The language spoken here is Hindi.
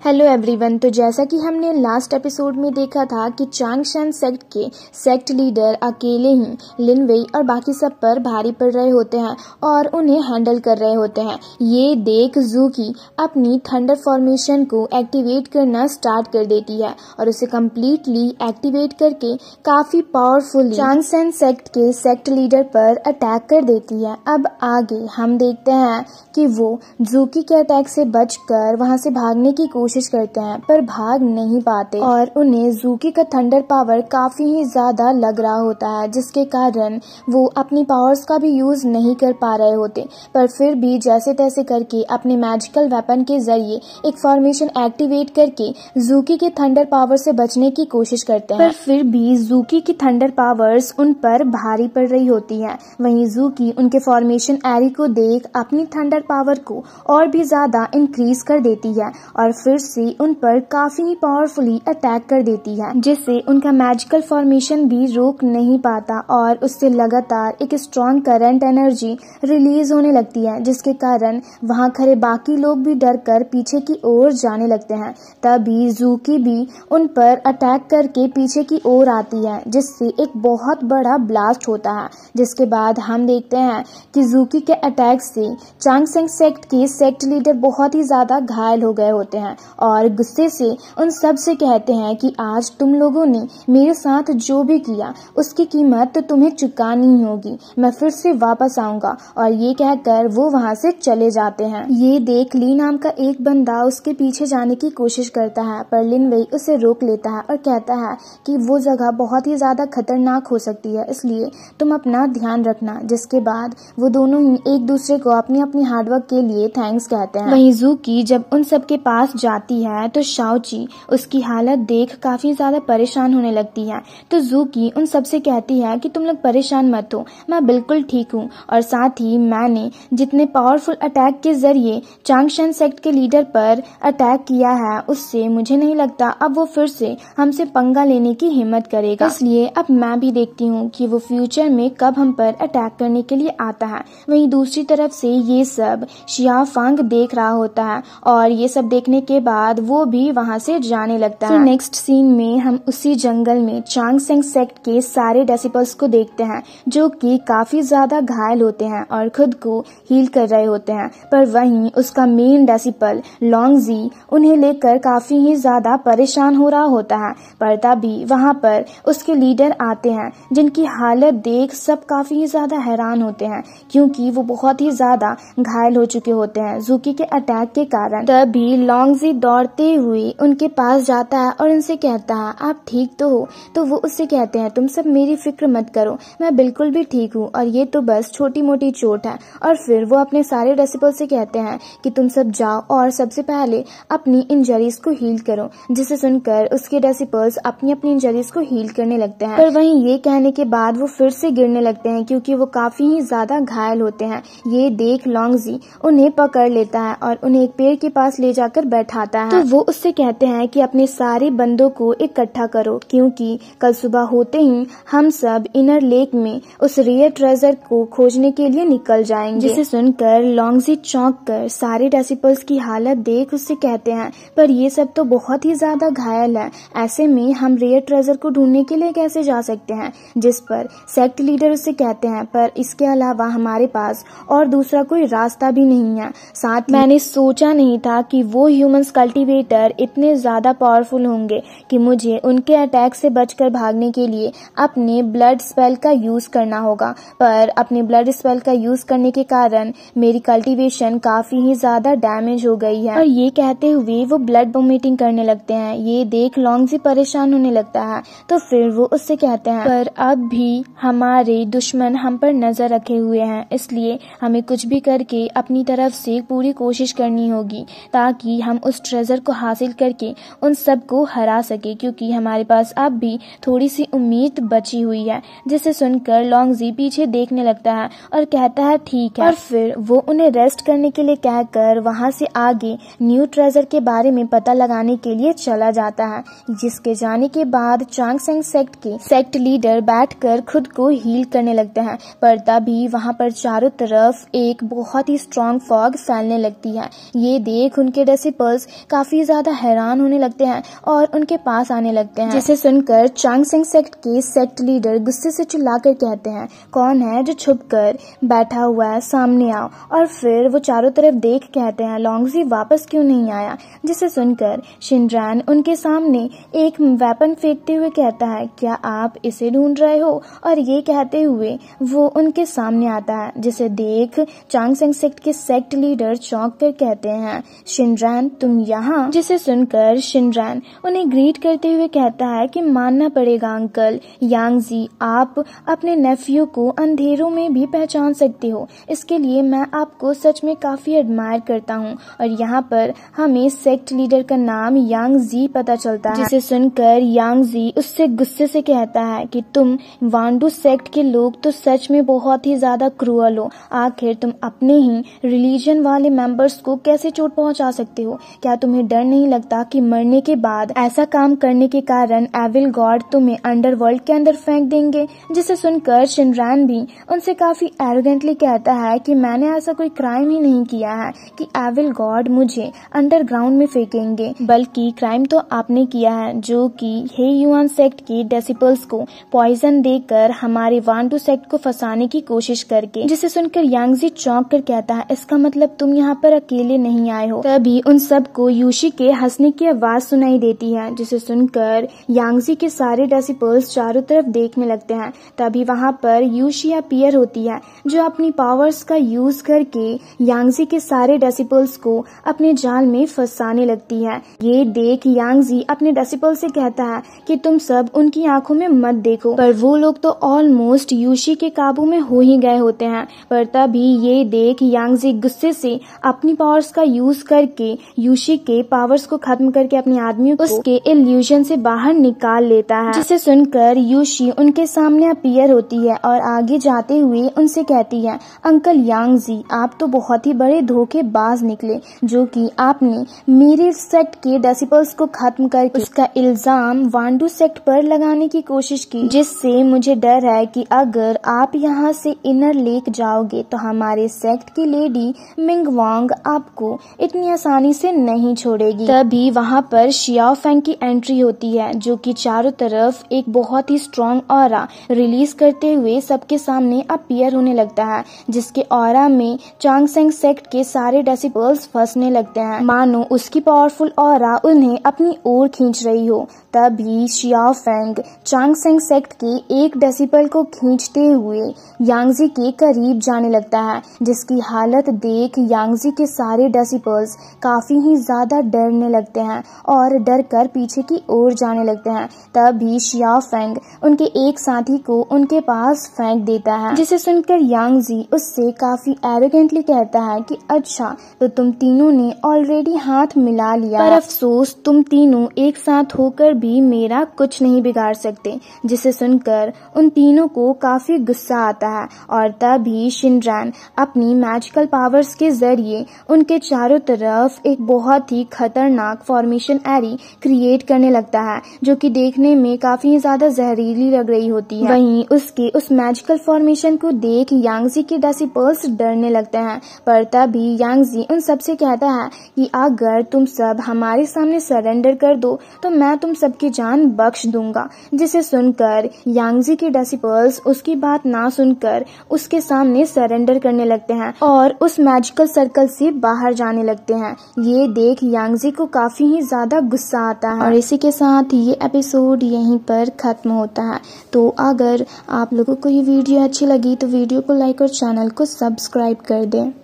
Hello everyone. तो जैसा कि हमने लास्ट एपिसोड में देखा था कि चांगशन सेक्ट के सेक्ट लीडर अकेले ही लिन वेई और बाकी सब पर भारी पड़ रहे होते हैं और उन्हें हैंडल कर रहे होते हैं। ये देख ज़ूकी अपनी थंडर फॉर्मेशन को एक्टिवेट करना स्टार्ट कर देती है और उसे कम्प्लीटली एक्टिवेट करके काफी पावरफुली चांगशन सेक्ट के सेक्ट लीडर पर अटैक कर देती है। अब आगे हम देखते हैं कि वो ज़ूकी के अटैक से बचकर वहां से भागने की कोशिश करते हैं पर भाग नहीं पाते और उन्हें ज़ूकी का थंडर पावर काफी ही ज्यादा लग रहा होता है, जिसके कारण वो अपनी पावर्स का भी यूज नहीं कर पा रहे होते। पर फिर भी जैसे तैसे करके अपने मैजिकल वेपन के जरिए एक फॉर्मेशन एक्टिवेट करके ज़ूकी के थंडर पावर से बचने की कोशिश करते हैं। पर फिर भी ज़ूकी की थंडर पावर्स उन पर भारी पड़ रही होती है। वहीं ज़ूकी उनके फॉर्मेशन एरी को देख अपनी थंडर पावर को और भी ज्यादा इंक्रीज कर देती है और फिर से उन पर काफी पावरफुली अटैक कर देती है, जिससे उनका मैजिकल फॉर्मेशन भी रोक नहीं पाता और उससे लगातार एक स्ट्रॉन्ग करंट एनर्जी रिलीज होने लगती है, जिसके कारण वहां खड़े बाकी लोग भी डर कर पीछे की ओर जाने लगते हैं। तभी ज़ूकी भी उन पर अटैक करके पीछे की ओर आती है, जिससे एक बहुत बड़ा ब्लास्ट होता है। जिसके बाद हम देखते हैं कि ज़ूकी के अटैक से चांगशन सेक्ट के सेक्ट लीडर बहुत ही ज्यादा घायल हो गए होते हैं और गुस्से से उन सब से कहते हैं कि आज तुम लोगों ने मेरे साथ जो भी किया उसकी कीमत तो तुम्हें चुकानी ही होगी। मैं फिर से वापस आऊंगा। और ये कहकर वो वहां से चले जाते हैं। ये देख ली नाम का एक बंदा उसके पीछे जाने की कोशिश करता है पर लिन वेई उसे रोक लेता है और कहता है कि वो जगह बहुत ही ज्यादा खतरनाक हो सकती है, इसलिए तुम अपना ध्यान रखना। जिसके बाद वो दोनों ही एक दूसरे को अपनी अपनी हार्डवर्क के लिए थैंक्स कहते हैं। वहीं ज़ूकी जब उन सब के पास जाती है तो शाओची उसकी हालत देख काफी ज्यादा परेशान होने लगती है। तो ज़ूकी उन सब से कहती है कि तुम लोग परेशान मत हो, मैं बिल्कुल ठीक हूँ और साथ ही मैंने जितने पावरफुल अटैक के जरिए चांगशन सेक्ट के लीडर पर अटैक किया है उससे मुझे नहीं लगता अब वो फिर से हमसे पंगा लेने की हिम्मत करेगा। इसलिए अब मैं भी देखती हूँ कि वो फ्यूचर में कब हम पर अटैक करने के लिए आता है। वहीं दूसरी तरफ से ये सब शिया फांग देख रहा होता है और ये सब देखने के बाद वो भी वहां से जाने लगता है। नेक्स्ट सीन में हम उसी जंगल में चांगशन सेक्ट के सारे डेसिपल्स को देखते हैं जो कि काफी ज्यादा घायल होते हैं और खुद को हील कर रहे होते हैं। पर वहीं उसका मेन डेसिपल लॉन्गजी उन्हें लेकर काफी ही ज्यादा परेशान हो रहा होता है। पर तभी वहां पर उसके लीडर आते हैं जिनकी हालत देख सब काफी ही ज्यादा हैरान होते हैं क्योंकि वो बहुत ही ज्यादा घायल हो चुके होते हैं ज़ूकी के अटैक के कारण। तभी लॉन्गजी दौड़ते हुए उनके पास जाता है और उनसे कहता है आप ठीक तो हो? तो वो उससे कहते हैं तुम सब मेरी फिक्र मत करो, मैं बिल्कुल भी ठीक हूँ और ये तो बस छोटी मोटी चोट है। और फिर वो अपने सारे डेसिपल से कहते हैं कि तुम सब जाओ और सबसे पहले अपनी इंजरीज को हील करो। जिसे सुनकर उसके डेसिपल्स अपनी अपनी इंजरीज को हील करने लगते हैं। पर वहीं ये कहने के बाद वो फिर से गिरने लगते हैं क्योंकि वो काफी ही ज्यादा घायल होते हैं। ये देख लॉन्गजी उन्हें पकड़ लेता है और उन्हें एक पेड़ के पास ले जाकर बैठाता है। तो वो उससे कहते हैं कि अपने सारे बंदों को इकट्ठा करो क्योंकि कल सुबह होते ही हम सब इनर लेक में उस रेयर ट्रेजर को खोजने के लिए निकल जाएंगे। जिसे सुनकर लॉन्गजी चौंक कर सारे डेसिपल्स की हालत देख उससे कहते हैं पर ये सब तो बहुत ही ज्यादा घायल है, ऐसे में हम रेयर ट्रेजर को ढूंढने के लिए कैसे जा सकते हैं। जिस पर सेक्ट लीडर उससे कहते हैं पर इसके अलावा हमारे पास और दूसरा कोई रास्ता भी नहीं है। साथ मैंने सोचा नहीं था कि वो ह्यूमंस कल्टीवेटर इतने ज्यादा पावरफुल होंगे कि मुझे उनके अटैक से बचकर भागने के लिए अपने ब्लड स्पेल का यूज करना होगा। पर अपने ब्लड स्पेल का यूज करने के कारण मेरी कल्टीवेशन काफी ही ज्यादा डैमेज हो गई है। और ये कहते हुए वो ब्लड वोमिटिंग करने लगते हैं। ये देख लॉन्गजी परेशान होने लगता है। तो फिर वो उससे कहते हैं पर अब भी हमारे दुश्मन हम पर नजर रखे हुए हैं, इसलिए हमें कुछ भी करके अपनी तरफ से पूरी कोशिश करनी होगी ताकि हम उस ट्रेजर को हासिल करके उन सब को हरा सके क्योंकि हमारे पास अब भी थोड़ी सी उम्मीद बची हुई है। जिसे सुनकर लॉन्गजी पीछे देखने लगता है और कहता है ठीक है। और फिर वो उन्हें रेस्ट करने के लिए कहकर वहां से आगे न्यू ट्रेजर के बारे में पता लगाने के लिए चला जाता है। जिसके जाने के बाद चांगशन सेक्ट के सेक्ट लीडर बैठकर खुद को हील करने लगते हैं। पर तभी वहां पर चारों तरफ एक बहुत ही स्ट्रॉन्ग फॉग फैलने लगती है। ये देख उनके डेसिपल्स काफी ज्यादा हैरान होने लगते हैं और उनके पास आने लगते हैं, जिसे सुनकर चांगसेंग सेक्ट के सेक्ट लीडर गुस्से से चिल्लाकर कहते हैं, कौन है जो छुपकर बैठा हुआ है, सामने आओ। और फिर वो चारों तरफ देख कहते हैं, लॉन्गजी वापस क्यों नहीं आया, जिसे सुनकर शिनरैन उनके सामने एक वेपन फेंकते हुए कहता है, क्या आप इसे ढूंढ रहे हो। और ये कहते हुए वो उनके सामने आता है, जिसे देख चांगसेंग सेक्ट के सेक्ट लीडर चौंक कर कहते हैं, शिनरैन तुम यहाँ। जिसे सुनकर शिनरैन उन्हें ग्रीट करते हुए कहता है कि मानना पड़ेगा अंकल यांगजी, आप अपने नेफ्यू को अंधेरों में भी पहचान सकते हो, इसके लिए मैं आपको सच में काफी एडमायर करता हूँ। और यहाँ पर हमें सेक्ट लीडर का नाम यांगजी पता चलता है, जिसे सुनकर यांगजी उससे गुस्से से कहता है कि तुम वांडू सेक्ट के लोग तो सच में बहुत ही ज्यादा क्रूअल हो, आखिर तुम अपने ही रिलीजन वाले मेंबर्स को कैसे चोट पहुंचा सकते हो। क्या तुम्हें डर नहीं लगता कि मरने के बाद ऐसा काम करने के कारण एविल गॉड तुम्हें अंडरवर्ल्ड के अंदर फेंक देंगे। जिसे सुनकर शिनरैन भी उनसे काफी एरोगेंटली कहता है कि मैंने ऐसा कोई क्राइम ही नहीं किया है कि एविल गॉड मुझे अंडरग्राउंड में फेंकेंगे, बल्कि क्राइम तो आपने किया है, जो कि हे युआन सेक्ट के डिसिपल्स को पॉइजन देकर हमारे वांडू सेक्ट को फंसाने की कोशिश करके। जिसे सुनकर यांगजी चौंक कर कहता है, इसका मतलब तुम यहाँ पर अकेले नहीं आए हो। तभी उन सबको यूशी के हंसने की आवाज सुनाई देती है, जिसे सुनकर यांगजी के सारे डिसिपल्स चारों तरफ देखने लगते हैं। तभी वहाँ पर यूशी अपीयर होती है, जो अपनी पावर्स का यूज करके यांगजी के सारे डिसिपल्स को अपने जाल में फंसाने लगती है। ये देख यांगजी अपने डिसिपल से कहता है कि तुम सब उनकी आंखों में मत देखो, पर वो लोग तो ऑलमोस्ट यूशी के काबू में हो ही गए होते हैं। पर तभी ये देख यांगजी गुस्से से अपनी पावर्स का यूज करके यूशी के पावर्स को खत्म करके अपने आदमियों को उसके इल्यूजन से बाहर निकाल लेता है। जिसे सुनकर यूशी उनके सामने अपीयर होती है और आगे जाते हुए उनसे कहती है, अंकल यांगजी आप तो बहुत ही बड़े धोखेबाज निकले, जो कि आपने मेरे सेक्ट के डिसिपल्स को खत्म करके उसका इल्जाम वांडू सेक्ट पर लगाने की कोशिश की, जिससे मुझे डर है कि अगर आप यहाँ से इनर लेक जाओगे तो हमारे सेक्ट की लेडी मिंग वांग आपको इतनी आसानी से नहीं छोड़ेगी। तभी वहाँ पर शियाओ फेंग की एंट्री होती है, जो कि चारों तरफ एक बहुत ही स्ट्रॉन्ग ऑरा रिलीज करते हुए सबके सामने अपीयर होने लगता है, जिसके ऑरा में चांगसेंग सेक्ट के सारे डिसिपल्स फंसने लगते हैं, मानो उसकी पावरफुल ऑरा उन्हें अपनी ओर खींच रही हो। तभी शियाओ फेंग चांगसेंग सेक्ट के एक डिसिपल को खींचते हुए यांगजी के करीब जाने लगता है, जिसकी हालत देख यांगजी के सारे डिसिपल्स काफी ही ज्यादा डरने लगते हैं और डर कर पीछे की ओर जाने लगते हैं। तभी शियाओ फेंग उनके एक साथी को उनके पास फेंक देता है, जिसे सुनकर यांगजी उससे काफी एरोगेंटली कहता है कि अच्छा तो तुम तीनों ने ऑलरेडी हाथ मिला लिया, पर अफसोस तुम तीनों एक साथ होकर भी मेरा कुछ नहीं बिगाड़ सकते। जिसे सुनकर उन तीनों को काफी गुस्सा आता है और तभी शिनरैन अपनी मैजिकल पावर्स के जरिए उनके चारों तरफ एक बहुत ही खतरनाक फॉर्मेशन एरी क्रिएट करने लगता है, जो कि देखने में काफी ज्यादा जहरीली लग रही होती है। वहीं उसके उस मैजिकल फॉर्मेशन को देख यांगजी के डिसिपल्स डरने लगते हैं, पर तभी यांगजी उन सबसे कहता है कि अगर तुम सब हमारे सामने सरेंडर कर दो तो मैं तुम सबकी जान बख्श दूंगा। जिसे सुनकर यांगजी के डिसिपल्स उसकी बात ना सुनकर उसके सामने सरेंडर करने लगते हैं और उस मैजिकल सर्कल से बाहर जाने लगते हैं। ये देख यांगजी को काफी ही ज्यादा गुस्सा आता है और इसी के साथ ये एपिसोड यहीं पर खत्म होता है। तो अगर आप लोगों को ये वीडियो अच्छी लगी तो वीडियो को लाइक और चैनल को सब्सक्राइब कर दें।